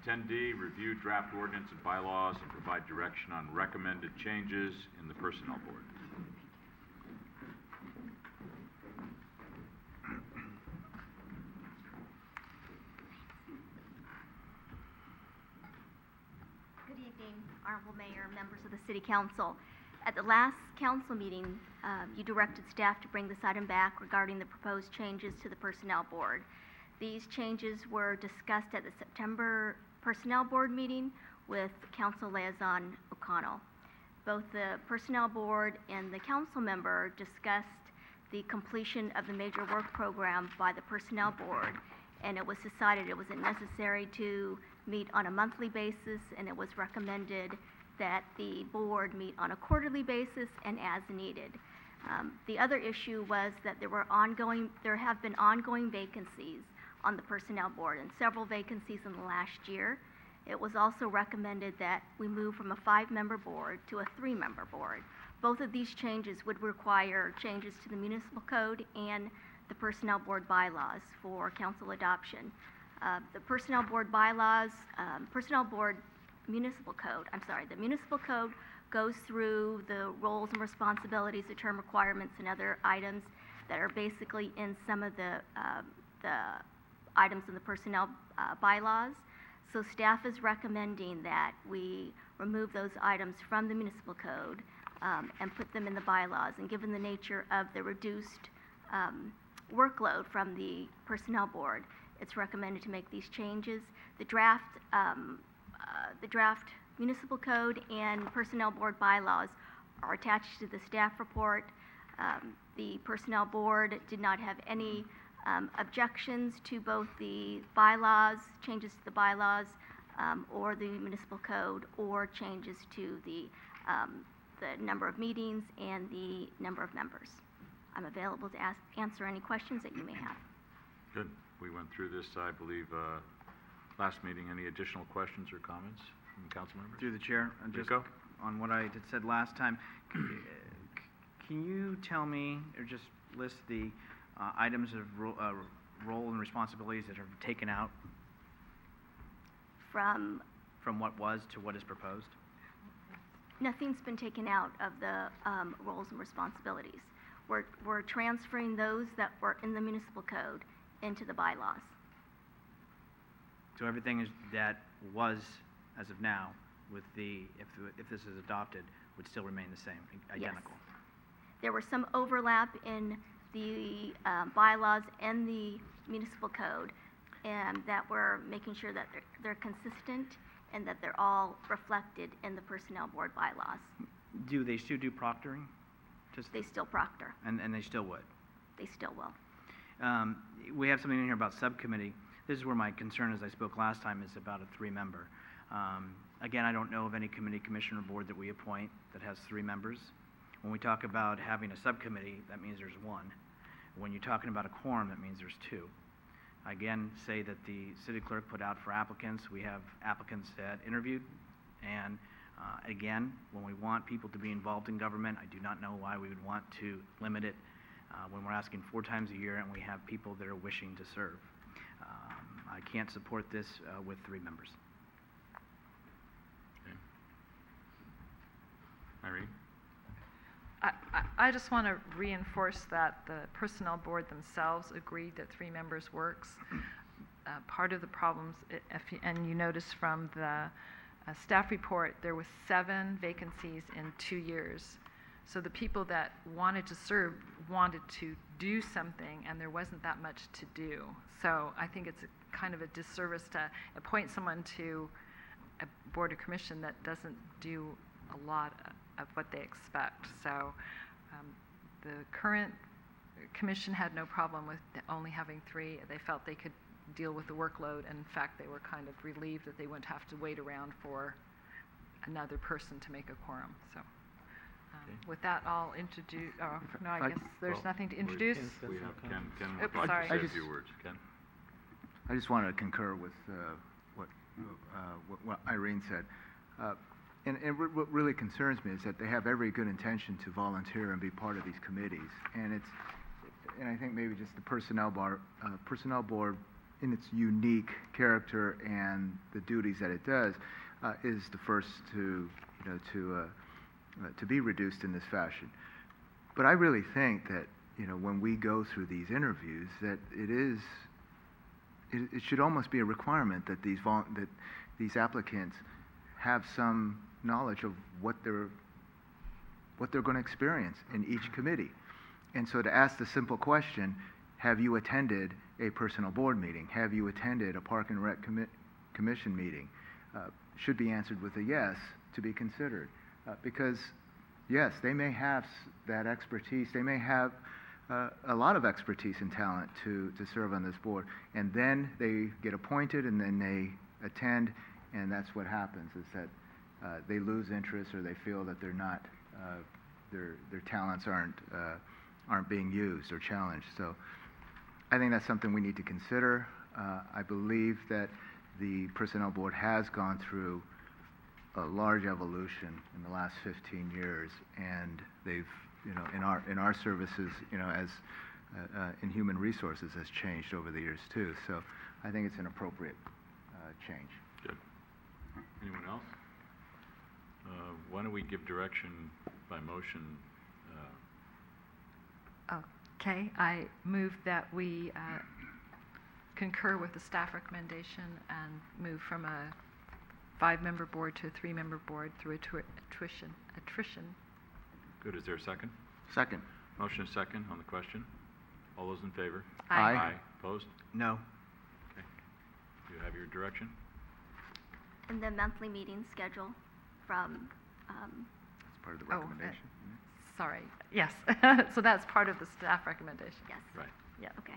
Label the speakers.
Speaker 1: 10D, review draft ordinance and bylaws and provide direction on recommended changes in the Personnel Board.
Speaker 2: Good evening, Honorable Mayor, members of the City Council. At the last council meeting, you directed staff to bring this item back regarding the proposed changes to the Personnel Board. These changes were discussed at the September Personnel Board meeting with Council Liaison O'Connell. Both the Personnel Board and the council member discussed the completion of the major work program by the Personnel Board, and it was decided it wasn't necessary to meet on a monthly basis, and it was recommended that the board meet on a quarterly basis and as needed. The other issue was that there have been ongoing vacancies on the Personnel Board, and several vacancies in the last year. It was also recommended that we move from a 5-member board to a 3-member board. Both of these changes would require changes to the municipal code and the Personnel Board bylaws for council adoption. The Personnel Board bylaws, the municipal code goes through the roles and responsibilities, the term requirements, and other items that are basically in some of the items in the personnel bylaws. So staff is recommending that we remove those items from the municipal code and put them in the bylaws. And given the nature of the reduced workload from the Personnel Board, it's recommended to make these changes. The draft municipal code and Personnel Board bylaws are attached to the staff report. The Personnel Board did not have any objections to both the bylaws, changes to the bylaws, or the municipal code, or changes to the number of meetings and the number of members. I'm available to answer any questions that you may have.
Speaker 1: Good. We went through this, I believe, last meeting. Any additional questions or comments from the council members?
Speaker 3: Through the chair, and just on what I had said last time, can you tell me, or just list the items of role and responsibilities that are taken out
Speaker 2: from
Speaker 3: what was to what is proposed?
Speaker 2: Nothing's been taken out of the roles and responsibilities. We're transferring those that were in the municipal code into the bylaws.
Speaker 3: So everything that was, as of now, with if this is adopted, would still remain the same, identical?
Speaker 2: Yes. There was some overlap in the bylaws and the municipal code, and that we're making sure that they're consistent and that they're all reflected in the Personnel Board bylaws.
Speaker 3: Do they still do proctoring?
Speaker 2: They still proctor.
Speaker 3: And they still would?
Speaker 2: They still will.
Speaker 3: We have something in here about subcommittee. This is where my concern, as I spoke last time, is about a 3-member. Again, I don't know of any committee, commission, or board that we appoint that has 3 members. When we talk about having a subcommittee, that means there's 1. When you're talking about a quorum, that means there's 2. I again say that the city clerk put out for applicants. We have applicants that interviewed, and again, when we want people to be involved in government, I do not know why we would want to limit it when we're asking 4 times a year and we have people that are wishing to serve. I can't support this with 3 members.
Speaker 1: Okay. Irene?
Speaker 4: I just want to reinforce that the Personnel Board themselves agreed that 3 members works. Part of the problems, and you notice from the staff report, there was 7 vacancies in 2 years. So the people that wanted to serve wanted to do something, and there wasn't that much to do. So I think it's kind of a disservice to appoint someone to a board or commission that doesn't do a lot of what they expect. So the current commission had no problem with only having 3. They felt they could deal with the workload, and in fact they were kind of relieved that they wouldn't have to wait around for another person to make a quorum. So with that, I'll introduce, no, I guess there's nothing to introduce.
Speaker 1: We have Ken
Speaker 4: Oops,
Speaker 1: would like
Speaker 4: sorry.
Speaker 1: to say a few words. Ken?
Speaker 5: I just want to concur with what Irene said. And what really concerns me is that they have every good intention to volunteer and be part of these committees. And I think maybe just the personnel board in its unique character and the duties that it does, is the first to, to be reduced in this fashion. But I really think that, when we go through these interviews, that it should almost be a requirement that these applicants have some knowledge of what they're going to experience in each committee. And so to ask the simple question, have you attended a personnel board meeting? Have you attended a Park and Rec Commission meeting? Should be answered with a yes to be considered. Because, yes, they may have that expertise. They may have a lot of expertise and talent to serve on this board. And then they get appointed and then they attend, and that's what happens, is that they lose interest or they feel that they're not, their talents aren't being used or challenged. So I think that's something we need to consider. I believe that the Personnel Board has gone through a large evolution in the last 15 years, and they've, in our services, as in human resources has changed over the years too. So I think it's an appropriate change.
Speaker 1: Good. Anyone else? Why don't we give direction by motion?
Speaker 4: Okay, I move that we concur with the staff recommendation and move from a 5-member board to a 3-member board through attrition.
Speaker 1: Good. Is there a second?
Speaker 5: Second.
Speaker 1: Motion is second on the question. All those in favor?
Speaker 3: Aye.
Speaker 1: Aye. Opposed?
Speaker 3: No.
Speaker 1: Okay. You have your direction?
Speaker 2: And the monthly meeting schedule from,
Speaker 5: That's part of the
Speaker 4: Oh,
Speaker 5: recommendation.
Speaker 4: Sorry, yes. So that's part of the staff recommendation.
Speaker 2: yes.
Speaker 1: Right.
Speaker 4: Yeah.
Speaker 2: Okay.